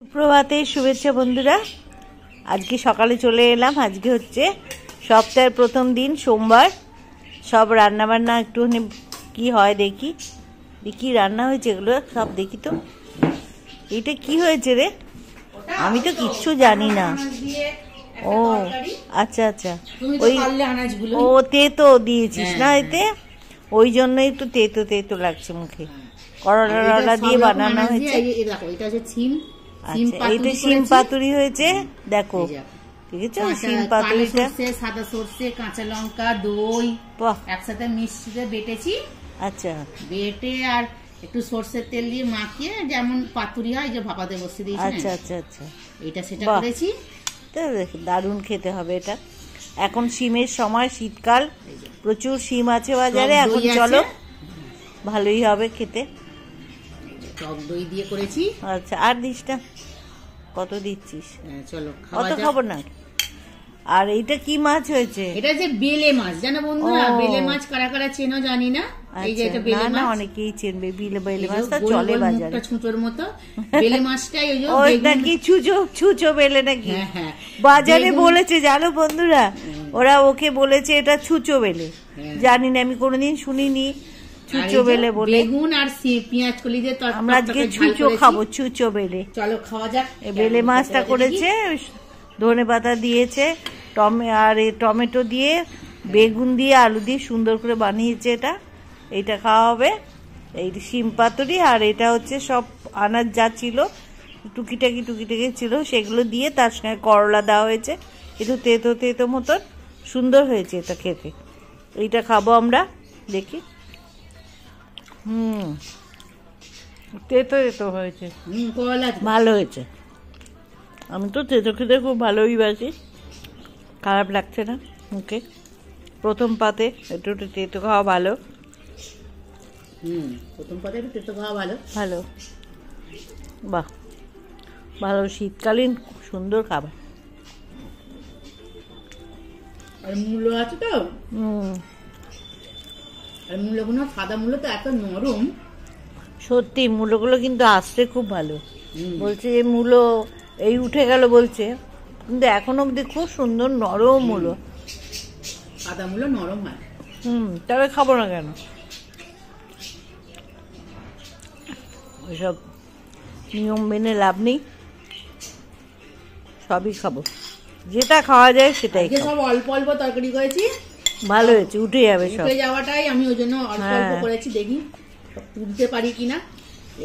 সুপ্রভাতে শুভেচ্ছা বন্ধুরা। আজকে সকালে চলে এলাম। আজকে হচ্ছে সপ্তাহের প্রথম দিন, সোমবার। সব রান্নাবান্না একটুখানি কি হয় দেখি, কি রান্না হয়েছে এগুলো সব দেখি। তো এটা কি হয়েছে রে? আমি তো কিচ্ছু জানি না। ও আচ্ছা আচ্ছা, ওই ও তেতো দিয়েছিস না এতে, ওই জন্য একটু তেতো তেতো লাগছে মুখে। করলা দিয়ে বানানো হয়েছে। এইটা শিম পাতুরি হয়েছে, দেখো ঠিক আছে। শিম পাতুরিটা সাদা সরষে, কাঁচা লঙ্কা, দই একসাথে মিক্সিতে বেটেছি। আচ্ছা, বেটে আর একটু সরষের তেল দিয়ে মাখিয়ে যেমন পাতুরি হয়, যে ভাপাতে বসিয়ে দিয়েছি। আচ্ছা আচ্ছা আচ্ছা, এটা সেটা করেছি। দারুণ খেতে হবে এটা। এখন শিমের সময়, শীতকাল, প্রচুর শিম আছে বাজারে। এখন চলো, ভালোই হবে খেতে। টক দই দিয়ে করেছি। আচ্ছা, আর দিস না? কত দিচ্ছিস? চলো, কত খাবো না। আর এইটা কি মাছ হয়েছে? এটা যে বেলে মাছ, জানো বন্ধুরা? বেলে মাছ কারা কারা চেনো জানি না। এই যে এটা বেলে মাছ, অনেকেই চেনবে। বেলে মাছটা চলে বাজারে, ছুঁচোর মতো বেলে মাছটাই। ওইটা কি ছুঁচো বেলে নাকি? হ্যাঁ, বাজারে বলেছে, জানো বন্ধুরা, ওরা ওকে বলেছে এটা ছুঁচো বেলে। জানি না, আমি কোনোদিন শুনিনি ছুঁচো বেলে বলে। বেগুন আর পেঁয়াজ কলি দিয়ে আমরা আজকে ছুঁচো খাবো, ছুঁচো বেলে। চলো খাওয়া যাক। বেলে মাছটা করেছে, ধনে পাতা দিয়েছে, আর টমেটো দিয়ে, বেগুন দিয়ে, আলু দিয়ে সুন্দর করে বানিয়েছে এটা। এইটা খাওয়া হবে। এই শিম পাতুরি, আর এটা হচ্ছে সব আনাজ যা ছিল, টুকিটাকি ছিল, সেগুলো দিয়ে তার সঙ্গে করলা দেওয়া হয়েছে। একটু তেতো তেতো মতন সুন্দর হয়েছে এটা খেতে। এইটা খাবো আমরা, দেখি। তেতো তেতো হয়েছে, ভালো হয়েছে। আমি তো তেতো খেতে খুব ভালোই বাসি, খারাপ লাগছে না মুখে। প্রথম পাতে একটু তেতো খাওয়া ভালো। প্রথম পাতে একটু তেতো খাওয়া ভালো। ভালো, বাহ, ভালো শীতকালীন সুন্দর খাবার। আর মূলো আছে তো, আর মূলগুলো সাদা মূলো তো এত নরম। সত্যি মূলগুলো কিন্তু আসতে খুব ভালো। বলছে যে মূলো এই উঠে গেল বলছে, কিন্তু এখনো অব্দি খুব সুন্দর নরম মূলো। সাদা মূলো নরম হয়। তবে খাবো না কেন? ওইসব নিয়ম মেনে লাভ নেই, সবই খাবো, যেটা খাওয়া যায় সেটাই। সব অল্প অল্প তরকারি করেছি, ভালো হয়েছে, উঠে যাবে সব। উঠে যাওয়াটাই আমি ওই জন্য অল্প অল্প করেছি। দেখি তুলতে পারি কিনা।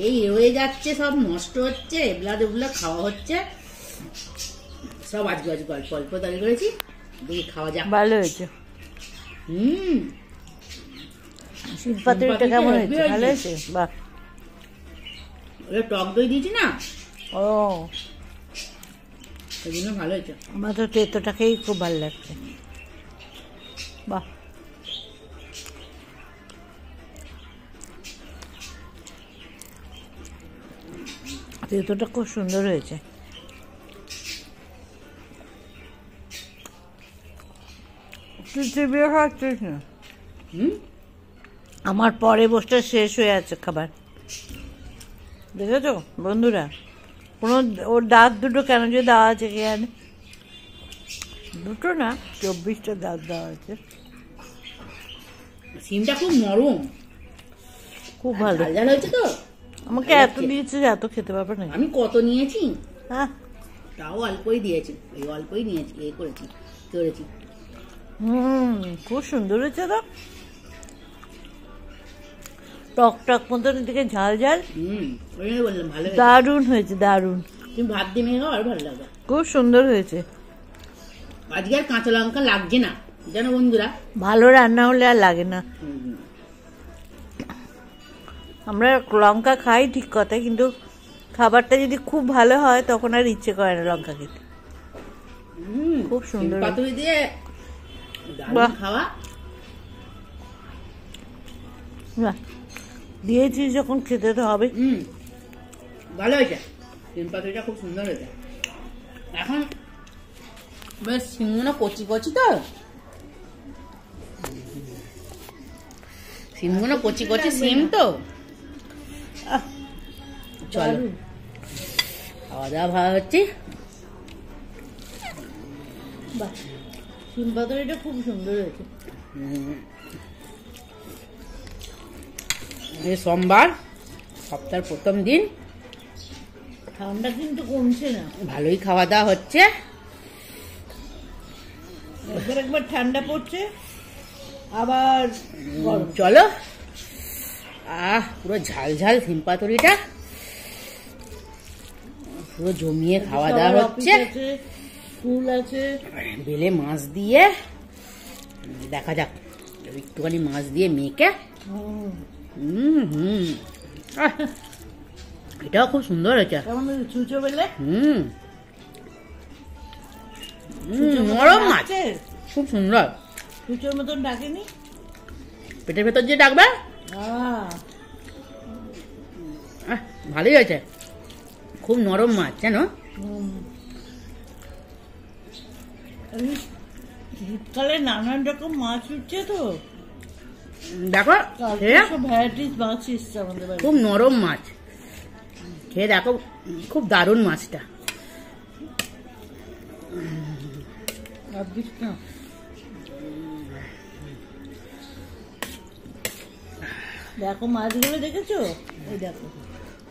এই রয়ে যাচ্ছে, সব নষ্ট হচ্ছে, এগুলা খাওয়া হচ্ছে সব। আজকে অল্প অল্প তরকারি করেছি, দেখি খাওয়া যাক। ভালো হয়েছে। শিম পাতুরিটা কেমন হয়েছে? ভালো হয়েছে, বাহ। টক দই দিয়েছি না, ও সেই জন্য ভালো হয়েছে। আমার তো তেতোটাকেই খুব ভালো লাগছে, বাহ। তেতোটা খুব সুন্দর হয়েছে। তুই চিবিয়ে খাচ্ছিস না? আমার পরে বসটা শেষ হয়ে আছে খাবার, দেখেছো বন্ধুরা? কোনো ওর দাঁত দুটো কেন যে দেওয়া আছে কে জানে? দুটো না, 24টা দাঁত দেওয়া আছে। সিমটা খুব নরম, খুব ভালো হয়েছে তো। আমাকে এত দিয়েছে যে এত খেতে পারবে না। আমি কত নিয়েছি? হ্যাঁ, তাও অল্পই দিয়েছি, এই অল্পই নিয়েছি, এই করেছি। খুব সুন্দর হয়েছে তো, টক টক মতন, দিকে ঝাল ঝাল। বললাম ভালো, দারুণ হয়েছে, দারুণ। তুমি ভাত দিয়ে মেখে খাও, আর ভালো লাগবে। খুব সুন্দর হয়েছে। আজকে আর কাঁচা লঙ্কা লাগছে না, জানো বন্ধুরা? ভালো রান্না হলে আর লাগে না। আমরা লঙ্কা খাই ঠিক কথা, কিন্তু খাবারটা যদি খুব ভালো হয় তখন আর ইচ্ছে করে না লঙ্কা খেতে। খুব সুন্দর পাতুরি দিয়ে খাওয়া। দিয়েছিস যখন খেতে তো হবে। ভালো হয়েছে, শিম পাতুরিটা খুব সুন্দর হয়েছে। এখন বেশ শিমগুলো কচি কচি তো, শিমগুলো কচি কচি শিম তো। চলো খাওয়া দাওয়া ভালো হচ্ছে। বাহ, শিম পাতুরিটা খুব সুন্দর হয়েছে। সোমবার, সপ্তাহের প্রথম দিন, ঠান্ডা কিন্তু কমছে না, ভালোই খাওয়া দাওয়া হচ্ছে। একবার একবার ঠান্ডা পড়ছে, আবার গরম। চলো, পুরো ঝাল ঝাল শিম পাতুরিটা পুরো জমিয়ে খাওয়া দাওয়া হচ্ছে। ফুল আছে, বেলে মাছ দিয়ে দেখা যাক, একটুখানি মাছ দিয়ে মেখে। এটাও খুব সুন্দর হয়েছে। চুচো বেলে নরম মাছ, খুব সুন্দর। চুচোর মতন ডাকেনি, পেটের ভেতর যে ডাকবে। ভালোই হয়েছে, খুব নরম মাছ জানো। শীতকালে নানান রকম মাছ উঠছে তো, দেখো ভ্যারাইটিস মাছ এসছে আমাদের বাড়ি। খুব নরম মাছ, খেয়ে দেখো, খুব দারুণ মাছটা। দেখো মাছগুলো দেখেছো, ওই দেখো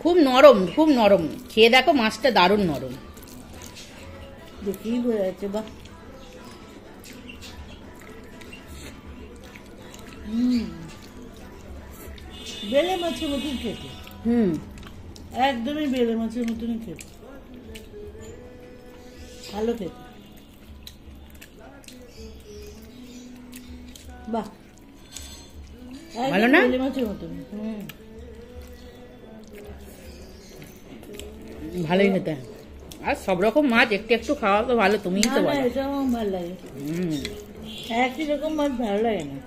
খুব নরম, খুব নরম, খেয়ে দেখো মাছটা দারুণ নরম। দেখেই বোঝা যাচ্ছে। বাহ, বেলে মাছের মতন খেতে, একদমই বেলে মাছের মতনই খেতে, ভালো খেতে। বাহ, ভালো না? বেলে মাছের মতন। ভালোই খেতে। আর সব রকম মাছ একটু একটু খাওয়া তো ভালো, তুমিই তো বলো। এটাও ভালো লাগে, একই রকম মাছ ভালো লাগে না,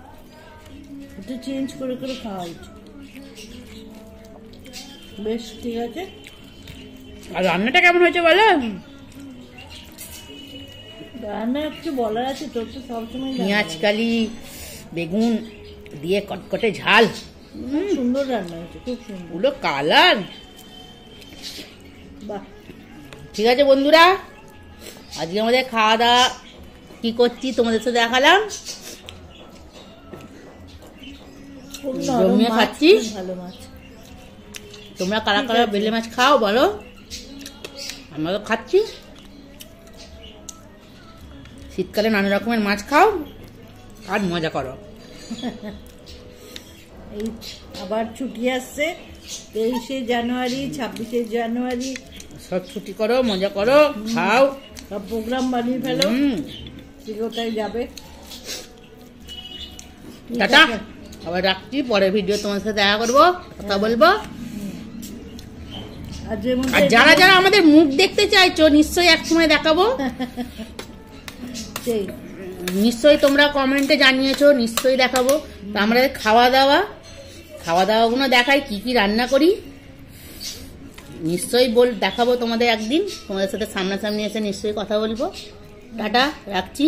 একটু চেঞ্জ করে করে খাওয়া উচিত। বেশ, ঠিক আছে। আর রান্নাটা কেমন হয়েছে বলো? রান্না একটু বলার আছে, তোর তো সবসময় পেঁয়াজ কালি বেগুন দিয়ে কটকটে ঝাল, সুন্দর রান্না হয়েছে, খুব সুন্দর। পুরো কালার। বাহ, ঠিক আছে বন্ধুরা, আজকে আমাদের খাওয়া দাওয়া কি করছি তোমাদের সাথে দেখালাম। জমিয়ে খাচ্ছি। ভালো মাছ। তোমরা কারা কারা বেলে মাছ খাও বলো, আমরা তো খাচ্ছি। শীতকালে নানা রকমের মাছ খাও আর মজা করো। এই আবার ছুটি আসছে, 23শে জানুয়ারি, 26শে জানুয়ারি, সব ছুটি করো, মজা করো, খাও, সব প্রোগ্রাম বানিয়ে ফেলো, কোথায় যাবে। টাটা, আবার রাখছি, পরে ভিডিও তোমার সাথে দেখা করবো, কথা বলবো। আর যারা যারা আমাদের মুখ দেখতে চাইছো, নিশ্চয়ই একসময় দেখাবো। নিশ্চয়ই তোমরা কমেন্টে জানিয়েছো, নিশ্চয়ই দেখাবো। তো আমরা খাওয়া দাওয়া গুলো দেখাই, কি কি রান্না করি, নিশ্চয়ই দেখাবো তোমাদের একদিন। তোমাদের সাথে সামনাসামনি এসে নিশ্চয়ই কথা বলবো। টাটা, রাখছি।